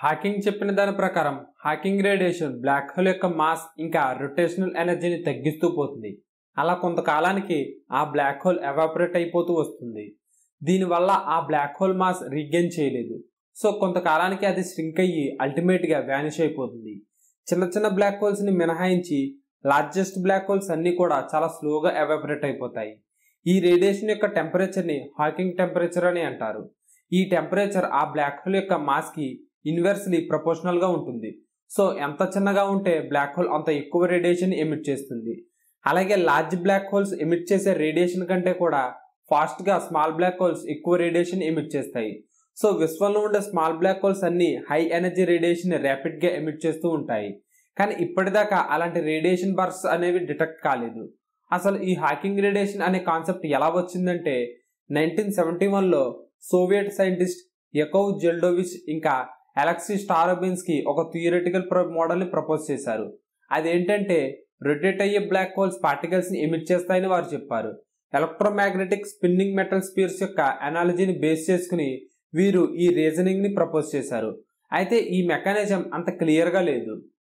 Hawking చెప్పిన దాని ప్రకారం హాకింగ్ రేడియేషన్ బ్లాక్ హోల్ యొక్క మాస్ ఇంకా రొటేషనల్ ఎనర్జీని తగ్గిస్తూ పోతుంది. అలా కొంతకాలానికి ఆ బ్లాక్ హోల్ ఎవాపరేట్ అయిపోతూ వస్తుంది. దీనివల్ల ఆ బ్లాక్ హోల్ మాస్ రీగెయిన్ చేయలేదు. సో కొంతకాలానికి అది ష్రింక్ అయ్యి అల్టిమేట్గా వ్యానిష్ అయిపోతుంది. చిన్న చిన్న బ్లాక్ హోల్స్ని మినహాయించి లార్జెస్ట్ బ్లాక్ హోల్స్ అన్నీ కూడా చాలా స్లోగా ఎవాపరేట్ అయిపోతాయి. ఈ రేడియేషన్ యొక్క టెంపరేచర్ని హాకింగ్ టెంపరేచర్ అని అంటారు. ఈ టెంపరేచర్ ఆ బ్లాక్ హోల్ యొక్క మాస్కి ఇన్వర్స్లీ ప్రపోర్షనల్గా ఉంటుంది. సో ఎంత చిన్నగా ఉంటే బ్లాక్ హోల్ అంత ఎక్కువ రేడియేషన్ ఎమిట్ చేస్తుంది. అలాగే లార్జ్ బ్లాక్ హోల్స్ ఎమిట్ చేసే రేడియేషన్ కంటే కూడా ఫాస్ట్గా స్మాల్ బ్లాక్ హోల్స్ ఎక్కువ రేడియేషన్ ఎమిట్ చేస్తాయి. సో విశ్వంలో ఉండే స్మాల్ బ్లాక్ హోల్స్ అన్ని హై ఎనర్జీ రేడియేషన్ ర్యాపిడ్గా ఎమిట్ చేస్తూ ఉంటాయి. కానీ ఇప్పటిదాకా అలాంటి రేడియేషన్ బర్స్ అనేవి డిటెక్ట్ కాలేదు. అసలు ఈ హాకింగ్ రేడియేషన్ అనే కాన్సెప్ట్ ఎలా వచ్చిందంటే 1971లో సోవియట్ సైంటిస్ట్ యకోవ్ జెల్డోవిచ్ ఇంకా అలెక్సీ స్టారోబిన్స్కీ ఒక థియరిటికల్ మోడల్ని ప్రపోజ్ చేశారు. అదేంటంటే రొటేట్ అయ్యే బ్లాక్ హోల్స్ పార్టికల్స్ని ఎమిట్ చేస్తాయని వారు చెప్పారు. ఎలక్ట్రోమాగ్నెటిక్ స్పిన్నింగ్ మెటల్ స్పియర్స్ యొక్క అనాలజీని బేస్ చేసుకుని వీరు ఈ రీజనింగ్ని ప్రపోజ్ చేశారు. అయితే ఈ మెకానిజం అంత క్లియర్గా లేదు.